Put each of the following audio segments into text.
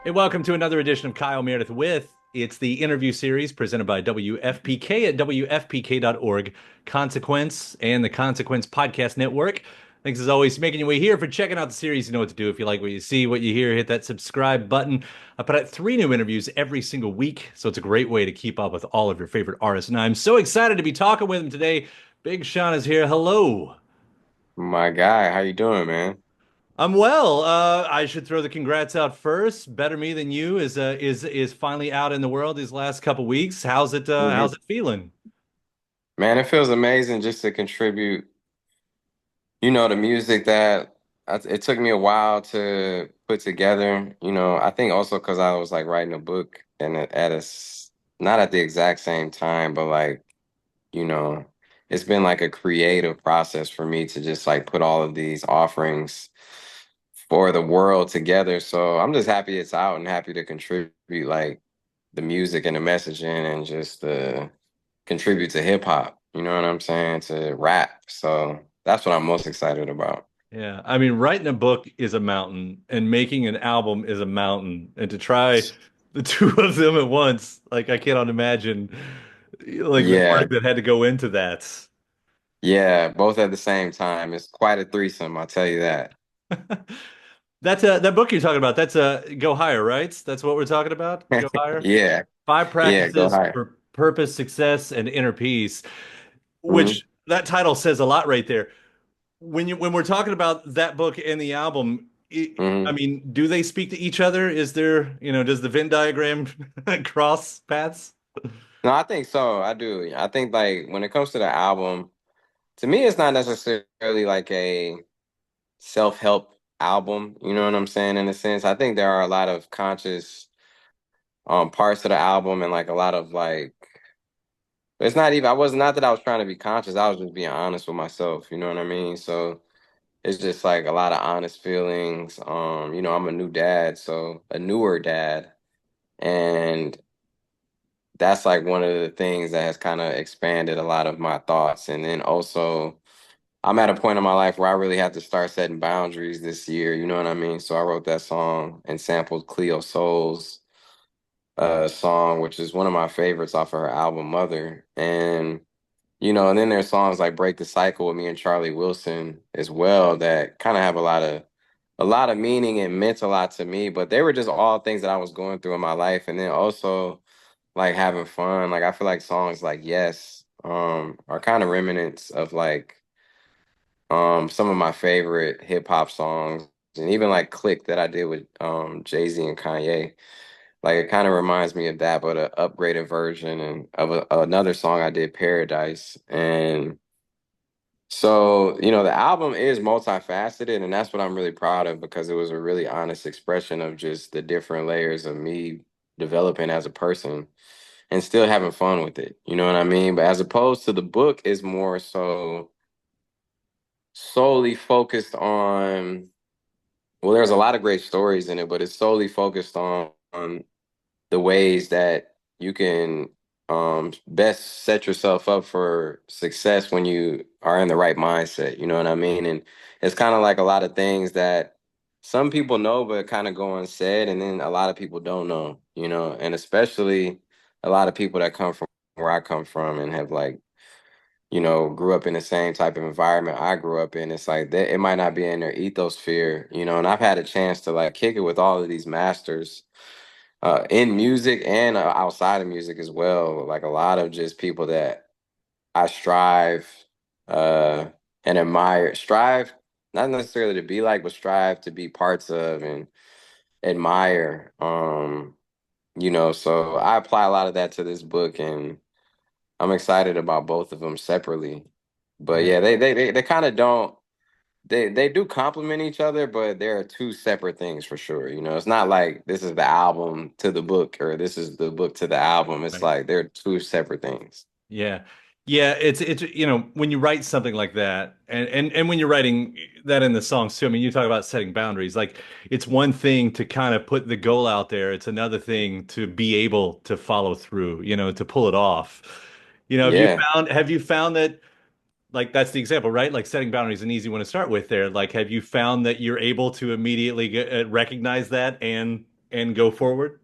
Hey, welcome to another edition of Kyle Meredith with. It's the interview series presented by WFPK at WFPK.org, Consequence, and the Consequence Podcast Network. Thanks as always for making your way here, for checking out the series. You know what to do. If you like what you see, what you hear, hit that subscribe button. I put out 3 new interviews every single week, so it's a great way to keep up with all of your favorite artists. And I'm so excited to be talking with him today. Big Sean is here. Hello. My guy, how you doing, man? I'm well. I should throw the congrats out first. Better Me Than You is finally out in the world these last couple weeks. How's hmm it feeling? Man, it feels amazing just to contribute, the music that it took me a while to put together. I think also because I was like writing a book and not at the exact same time, but like, you know, it's been like a creative process for me to just like put all of these offerings for the world together. So I'm just happy it's out and happy to contribute like the music and the messaging and just contribute to hip hop. You know what I'm saying? To rap. So that's what I'm most excited about. Yeah, I mean, writing a book is a mountain, and making an album is a mountain. And to try the two of them at once, like I cannot imagine, like the Yeah, work that had to go into that. yeah, both at the same time. It's quite a threesome, I'll tell you that. That's that book you're talking about. That's Go Higher, right? That's what we're talking about. Go Higher. Yeah, Five yeah, go practices higher. for purpose, success, and inner peace. Mhm. Which that title says a lot right there. When we're talking about that book and the album, I Mhm. mean, do they speak to each other? Is there, does the Venn diagram cross paths? No, I think so. I do. I think like when it comes to the album, to me, it's not necessarily like a self-help album. You know what I'm saying? In a sense, I think there are a lot of conscious parts of the album and like a lot of like it's not even I was not that I was trying to be conscious. I was just being honest with myself, you know what I mean? So it's just like a lot of honest feelings. I'm a new dad, so a newer dad. And that's like one of the things that has kind of expanded a lot of my thoughts. And then also I'm at a point in my life where I really have to start setting boundaries this year, you know what I mean? So I wrote that song and sampled Cleo Soul's song, which is one of my favorites off of her album Mother. And then there's songs like Break the Cycle with me and Charlie Wilson as well that kind of have a lot of meaning and meant a lot to me, but they were just all things that I was going through in my life. And then also like having fun. Like I feel like songs like Yes are kind of remnants of like some of my favorite hip hop songs and even like Click that I did with Jay-Z and Kanye. Like it kind of reminds me of that, but an upgraded version and of another song I did, Paradise. And so, the album is multifaceted, and that's what I'm really proud of because it was a really honest expression of just the different layers of me developing as a person and still having fun with it. You know what I mean? But as opposed to the book is more so solely focused on, well, there's a lot of great stories in it, but it's solely focused on the ways that you can best set yourself up for success when you are in the right mindset. You know what I mean? And it's kind of like a lot of things that some people know but kind of go unsaid, and then a lot of people don't know, and especially a lot of people that come from where I come from and have like, grew up in the same type of environment I grew up in. It's like that it might not be in their ethosphere, and I've had a chance to like kick it with all of these masters in music and outside of music as well. Like a lot of just people that I strive uh, and admire, strive not necessarily to be like, but strive to be parts of and admire. So I apply a lot of that to this book, and I'm excited about both of them separately. But Yeah. yeah, they kind of don't. They do complement each other, but they're two separate things for sure. It's not like this is the album to the book or this is the book to the album. It's Right. like they're two separate things. Yeah. Yeah, it's when you write something like that and when you're writing that in the songs too, I mean you talk about setting boundaries. Like it's one thing to kind of put the goal out there. It's another thing to be able to follow through, to pull it off. Yeah. Have you found that like that's the example, right? Like setting boundaries is an easy one to start with there. Like have you found that you're able to immediately recognize that and and go forward?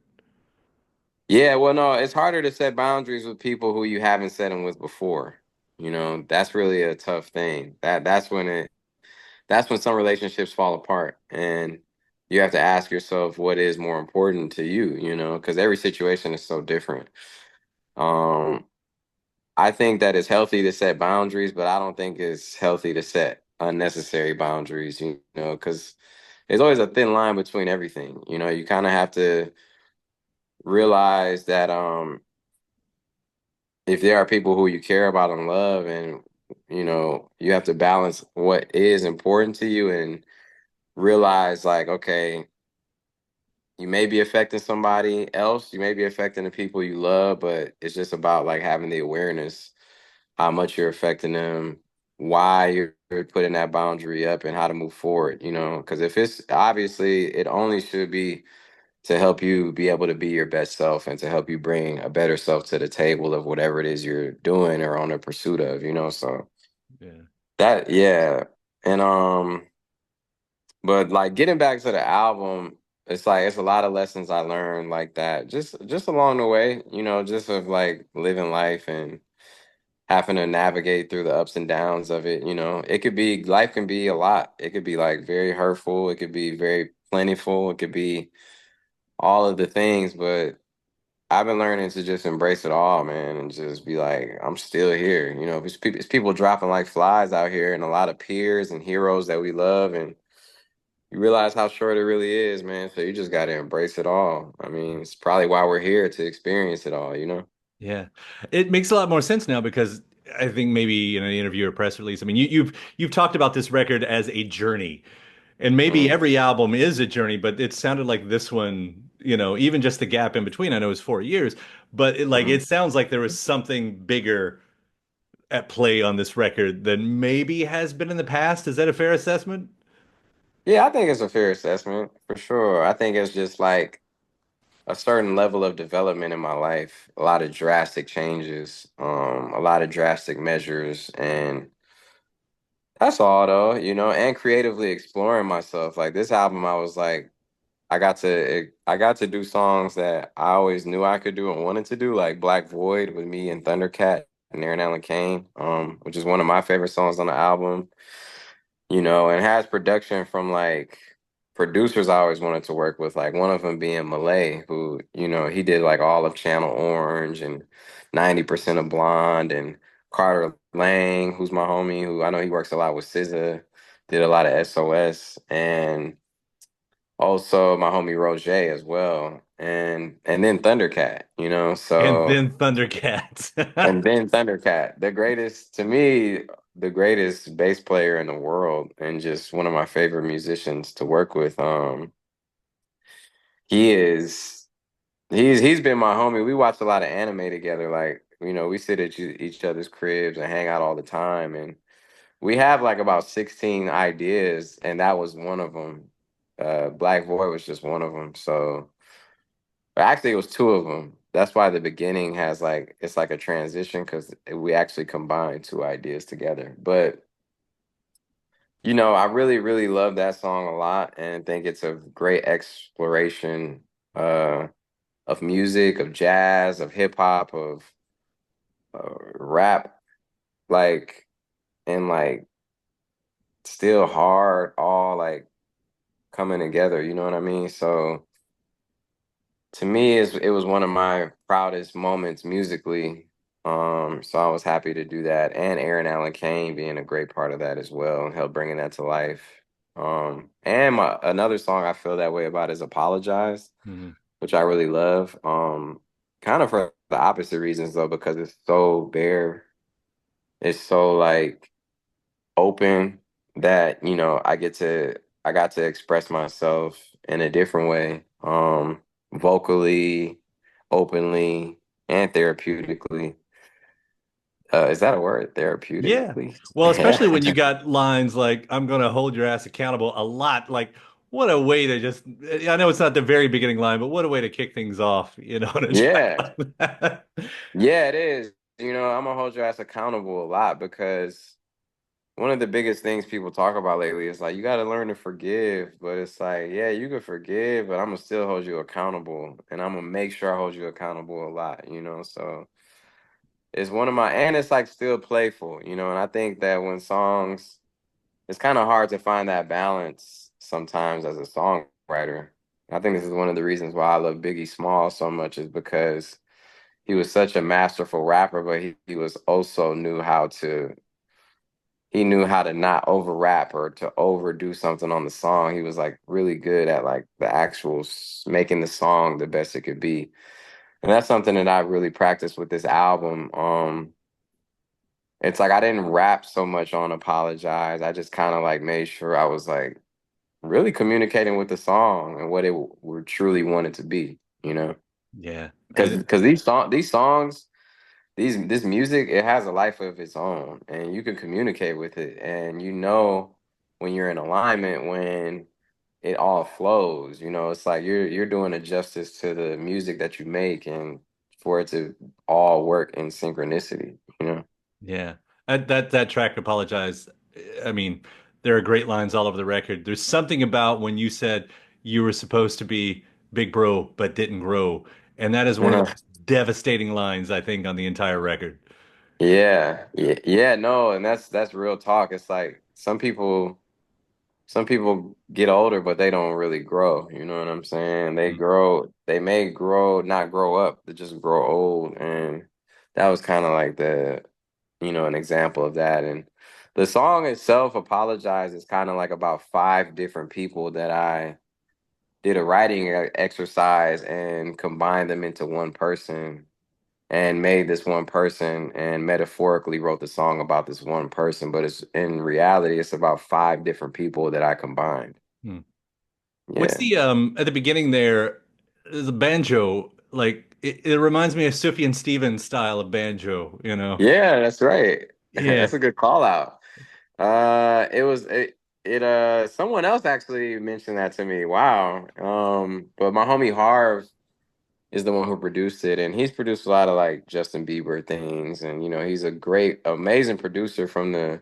Yeah, well, no, it's harder to set boundaries with people who you haven't set them with before. You know, that's really a tough thing. That's when some relationships fall apart, and you have to ask yourself what is more important to you, you know, because every situation is so different. Um, I think that it's healthy to set boundaries, but I don't think it's healthy to set unnecessary boundaries, you know, because there's always a thin line between everything. You know, you kind of have to realize that if there are people who you care about and love, and you know, you have to balance what is important to you and realize like, okay, you may be affecting somebody else, you may be affecting the people you love, but it's just about like having the awareness how much you're affecting them, why you're putting that boundary up, and how to move forward, you know, because if it's obviously it only should be to help you be able to be your best self and to help you bring a better self to the table of whatever it is you're doing or on the pursuit of, you know. So Yeah. that, yeah. And but like getting back to the album, it's like it's a lot of lessons I learned like that. Just along the way, you know, just of like living life and having to navigate through the ups and downs of it, you know. It could be life can be a lot. It could be like very hurtful, it could be very plentiful, it could be all of the things, but I've been learning to just embrace it all, man, and just be like, I'm still here. You know, it's people dropping like flies out here, and a lot of peers and heroes that we love, and you realize how short it really is, man. So you just got to embrace it all. I mean, it's probably why we're here to experience it all, you know? Yeah. It makes a lot more sense now because I think maybe in an interview or press release, I mean, you've talked about this record as a journey. And maybe Mm, every album is a journey, but it sounded like this one, even just the gap in between, I know it was 4 years, but it mm. sounds like there was something bigger at play on this record than maybe has been in the past. Is that a fair assessment? Yeah, I think it's a fair assessment for sure. I think it's just like a certain level of development in my life, a lot of drastic changes, a lot of drastic measures, and that's all though, you know, and creatively exploring myself. Like this album, I was like, I got to do songs that I always knew I could do and wanted to do, like Black Void with me and Thundercat and Aaron Allen Kane, which is one of my favorite songs on the album, you know, and has production from like producers I always wanted to work with, like one of them being Malay, who, you know, he did like all of Channel Orange and 90% of Blonde, and Carter Lang, who's my homie, who I know he works a lot with SZA, did a lot of SOS, and also my homie Roger as well. And then Thundercat, you know, And so then Thundercats. and then Thundercat, the greatest to me, the greatest bass player in the world, and just one of my favorite musicians to work with. He is he's been my homie. We watch a lot of anime together. Like, you know, we sit at each other's cribs and hang out all the time, and we have like about 16 ideas, and that was one of them. Black Void was just one of them. So actually, it was two of them. That's why the beginning has like it's like a transition because we actually combined two ideas together. But you know, I really, really love that song a lot and think it's a great exploration uh, of music, of jazz, of hip hop, of rap, like and like still hard, all like coming together. You know what I mean? So to me it was one of my proudest moments musically. So I was happy to do that, and Aaron Allen Kane being a great part of that as well, helped bringing that to life. And another song I feel that way about is Apologize, Mhm. which I really love. Kind of for the opposite reasons though, because it's so bare, it's so like open that, you know, I got to express myself in a different way, vocally, openly, and therapeutically. Is that a word? Yeah. Therapeutically? Well, especially when you got lines like, I'm going to hold your ass accountable a lot. Like, what a way to just, I know it's not the very beginning line, but what a way to kick things off, on a track Yeah, like that. yeah, it is. You know, I'm gonna hold your ass accountable a lot because one of the biggest things people talk about lately is like you got to learn to forgive, but it's like, yeah, you can forgive, but I'm gonna still hold you accountable, and I'm gonna make sure I hold you accountable a lot, you know. So it's one of my, and it's like still playful, you know. And I think that when songs, it's kind of hard to find that balance sometimes as a songwriter. I think this is one of the reasons why I love Biggie Small so much, is because he was such a masterful rapper, but he was also he knew how to not over rap or to overdo something on the song. He was like really good at like the actual making the song the best it could be. And that's something that I really practiced with this album. It's like I didn't rap so much on Apologize. I just kind of like made sure I was like really communicating with the song and what it were truly wanted to be, you know? Yeah. Because these songs, this music, it has a life of its own, and you can communicate with it, and you know when you're in alignment, when it all flows. You know, it's like you're doing a justice to the music that you make, and for it to all work in synchronicity. You know. Yeah. That track, Apologize. I mean, there are great lines all over the record. There's something about when you said you were supposed to be big bro but didn't grow. And that is one of the Uh-huh. most devastating lines, I think, on the entire record. Yeah, yeah, yeah. No, and that's real talk. It's like some people get older, but they don't really grow. You know what I'm saying? They Mm. grow, they may grow, not grow up, they just grow old. And that was kind of like an example of that. And the song itself, Apologize, is kind of like about five different people that I did a writing exercise and combined them into one person and made this one person and metaphorically wrote the song about this one person. But it's in reality, it's about five different people that I combined. Hmm. What's Yeah. the at the beginning there, the banjo, like it reminds me of Sufjan Stevens style of banjo, you know. Yeah, that's right. Yeah. That's a good call out. It was someone else actually mentioned that to me. Wow. But my homie Harv is the one who produced it, and he's produced a lot of like Justin Bieber things, and he's a great, amazing producer I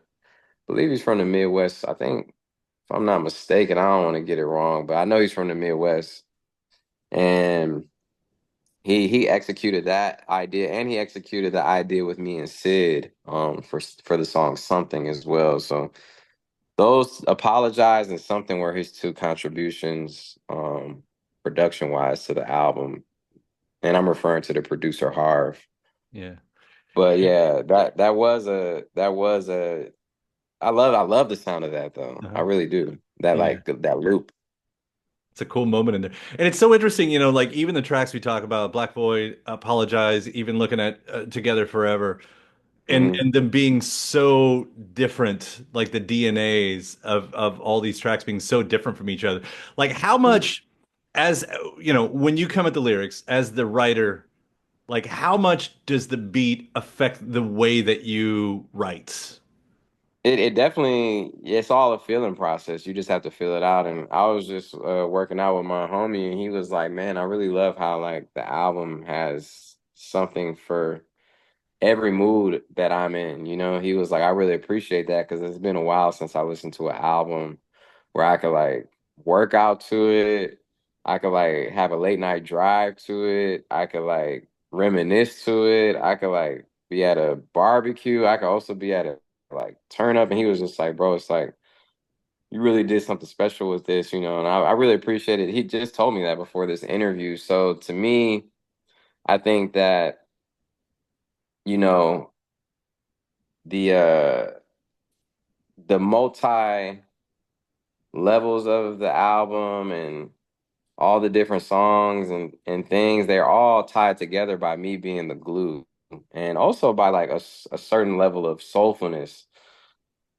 believe he's from the Midwest. I think if I'm not mistaken, I don't want to get it wrong, but I know he's from the Midwest. And he executed that idea, and he executed the idea with me and Sid for the song Something as well. So those Apologize and Something were his two contributions production wise to the album. And I'm referring to the producer Harv. Yeah. But yeah, that was a I love the sound of that though. I Uh-huh. really do. That Yeah. like that loop. It's a cool moment in there. And it's so interesting, like even the tracks we talk about, Black Void, Apologize, even looking at Together Forever, and Hmm. and them being so different, like the DNAs of all these tracks being so different from each other. Like how much as when you come at the lyrics as the writer, like how much does the beat affect the way that you write? It definitely, it's all a feeling process. You just have to feel it out. And I was just working out with my homie, and he was like, "Man, I really love how like the album has something for every mood that I'm in." He was like, "I really appreciate that because it's been a while since I listened to an album where I could like work out to it. I could like have a late night drive to it. I could like reminisce to it. I could like be at a barbecue. I could also be at a like turn up." And he was just like, "Bro, it's like you really did something special with this, and I really appreciate it." He just told me that before this interview. So to me, I think that, you know, the the multi levels of the album and all the different songs and things, they're all tied together by me being the glue, and also by like a certain level of soulfulness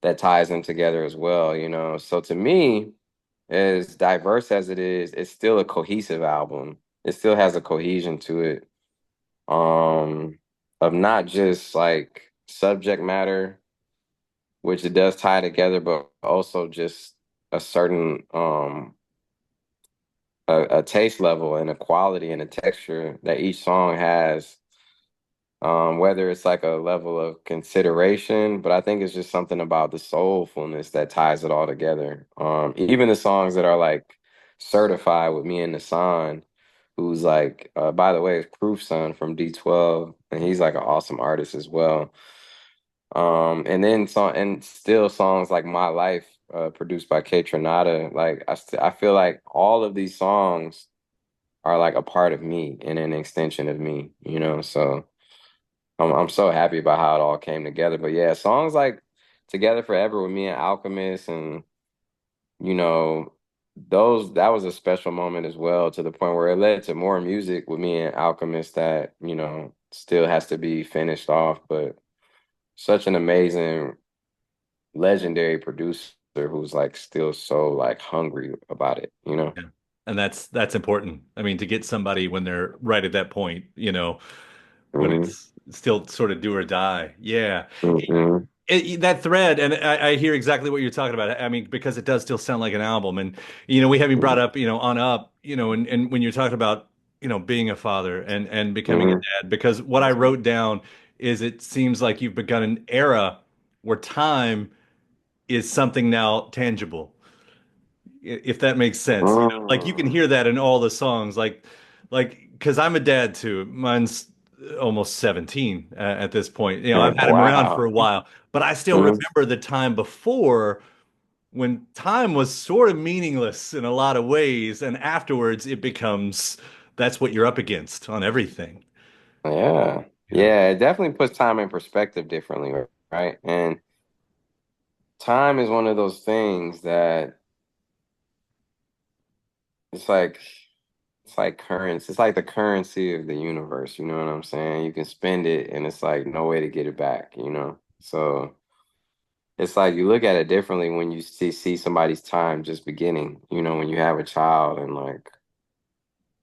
that ties them together as well. So to me, as diverse as it is, it's still a cohesive album. It still has a cohesion to it, of not just like subject matter, which it does tie together, but also just a certain a taste level and a quality and a texture that each song has Whether it's like a level of consideration, but I think it's just something about the soulfulness that ties it all together. Even the songs that are like certified with me and Nassan, who's like, by the way, is Proof Son from D12, and he's like an awesome artist as well. And then still songs like My Life, produced by K Tronada. Like I feel like all of these songs are like a part of me and an extension of me, you know. So I'm so happy about how it all came together. But yeah, songs like Together Forever with me and Alchemist, and you know, those that was a special moment as well, to the point where it led to more music with me and Alchemist that, still has to be finished off. But such an amazing, legendary producer who's like still so like hungry about it, you know? Yeah. And that's important. I mean, to get somebody when they're right at that point, when Hmm. it's still sort of do or die. Yeah. Hmm. That thread, and I hear exactly what you're talking about. I mean, because it does still sound like an album. And, we haven't brought up, on up, and when you're talking about, being a father and becoming a Hmm. dad, because what I wrote down is it seems like you've begun an era where time is something now tangible, if that makes sense. Like you can Hmm. hear that in all the songs, because I'm a dad too. Mine's almost 17 at this point. I've had him around for a Wow. while, but I still Hmm. remember the time before when time was sort of meaningless in a lot of ways, and afterwards it becomes that's what you're up against on everything. Yeah. Yeah. Yeah, it definitely puts time in perspective differently, right? And time is one of those things that it's like it's like currency. It's like the currency of the universe, you know what I'm saying? You can spend it and it's like no way to get it back, you know? So it's like you look at it differently when you see somebody's time just beginning, when you have a child and like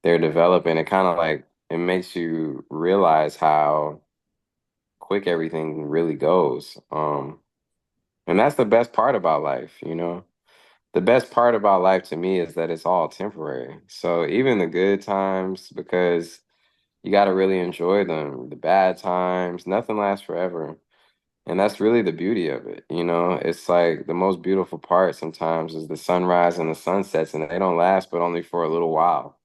they're developing, it kind of like it makes you realize how quick everything really goes. And that's the best part about life, you know? The best part about life to me is that it's all temporary. So even the good times, because you got to really enjoy them. The bad times, nothing lasts forever. And that's really the beauty of it, you know? It's like the most beautiful part sometimes is the sunrise and the sunsets, and they don't last but only for a little while.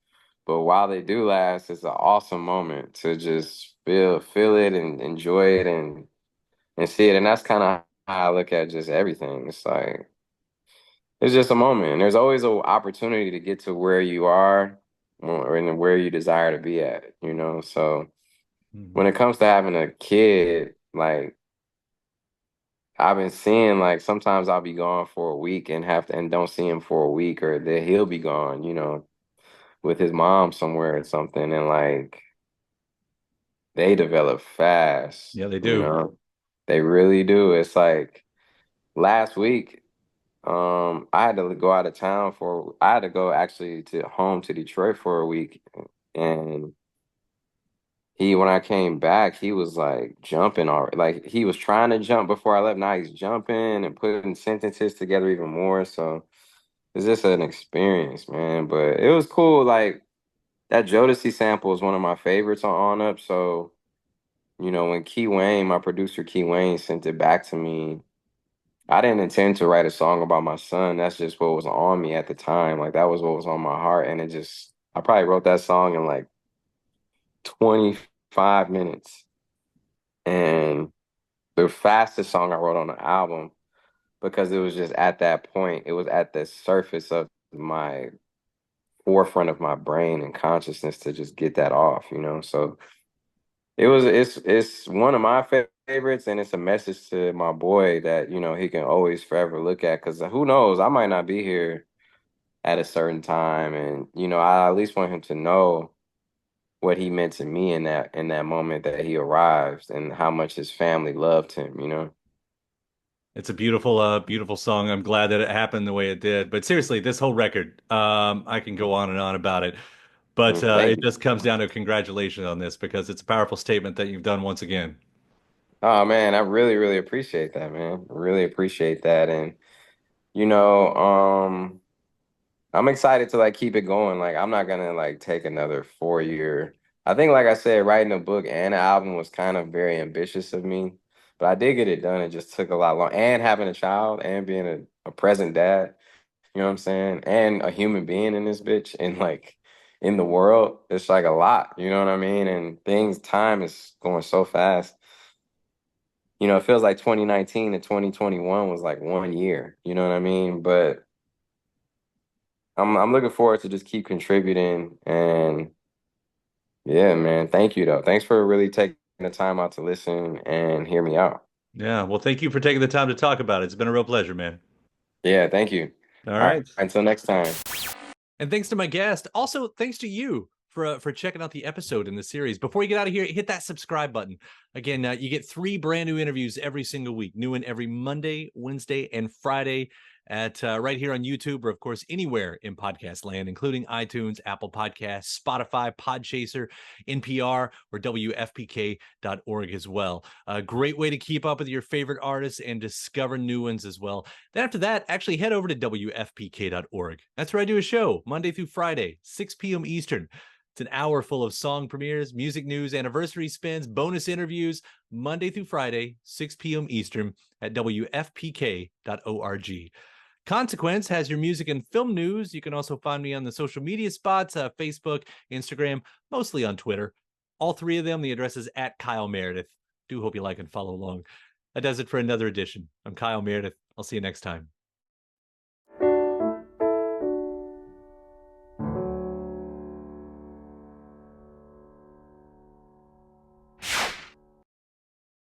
But while they do last, it's an awesome moment to just feel it and enjoy it and see it. And that's kind of how I look at just everything. It's like it's just a moment. And there's always an opportunity to get to where you are or in where you desire to be at, you know? So when Mhm. it comes to having a kid, like I've been seeing, like sometimes I'll be gone for a week and have to and don't see him for a week, or that he'll be gone, with his mom somewhere or something, and like they develop fast, Yeah, they do. They really do. It's like last week, I had to go out of town I had to go actually to home to Detroit for a week, and when I came back, he was like jumping already. Like he was trying to jump before I left. Now he's jumping and putting sentences together even more. So it's just an experience, man. But it was cool. Like that Jodeci sample is one of my favorites on Up. So, when Key Wayne, my producer Key Wayne, sent it back to me, I didn't intend to write a song about my son. That's just what was on me at the time. Like that was what was on my heart. And I probably wrote that song in like 25 minutes. And the fastest song I wrote on the album, because it was just at that point, it was at the surface of my forefront of my brain and consciousness to just get that off. So it's one of my favorites, and it's a message to my boy that, he can always forever look at, because who knows, I might not be here at a certain time, and I at least want him to know what he meant to me in that moment that he arrived, and how much his family loved him. It's a beautiful, beautiful song. I'm glad that it happened the way it did. But seriously, this whole record, I can go on and on about it. But Thank it you. just comes down to congratulations on this because it's a powerful statement that you've done once again. Oh man, I really, really appreciate that, man. Really appreciate that. And you know, I'm excited to like keep it going. Like I'm not gonna like take another 4 year I think, like I said, writing a book and an album was kind of very ambitious of me, but I did get it done. It just took a lot long. And having a child and being a present dad, you know what I'm saying? And a human being in this bitch and like in the world, it's like a lot, you know what I mean? And time is going so fast. You know, it feels like 2019 to 2021 was like 1 year, you know what I mean? But I'm looking forward to just keep contributing and yeah, man. Thank you though. Thanks for really taking the time out to listen and hear me out. Yeah, well, thank you for taking the time to talk about it. It's been a real pleasure, man. Yeah, thank you. All All right, right. until next time. And thanks to my guest. Also, thanks to you for checking out the episode in the series. Before you get out of here, hit that subscribe button. Again, you get 3 brand new interviews every single week, new one every Monday, Wednesday, and Friday at right here on YouTube, or of course anywhere in podcast land, including iTunes, Apple Podcasts, Spotify, Podchaser, NPR, or WFPK.org as well. A great way to keep up with your favorite artists and discover new ones as well. Then after that, actually head over to WFPK.org. That's where I do a show Monday through Friday, 6 p.m. Eastern. It's an hour full of song premieres, music news, anniversary spins, bonus interviews, Monday through Friday, 6 p.m. Eastern at WFPK.org. Consequence has your music and film news. You can also find me on the social media spots, Facebook, Instagram, mostly on Twitter. All 3 of them, the address is at Kyle Meredith. Do hope you like and follow along. That does it for another edition. I'm Kyle Meredith. I'll see you next time.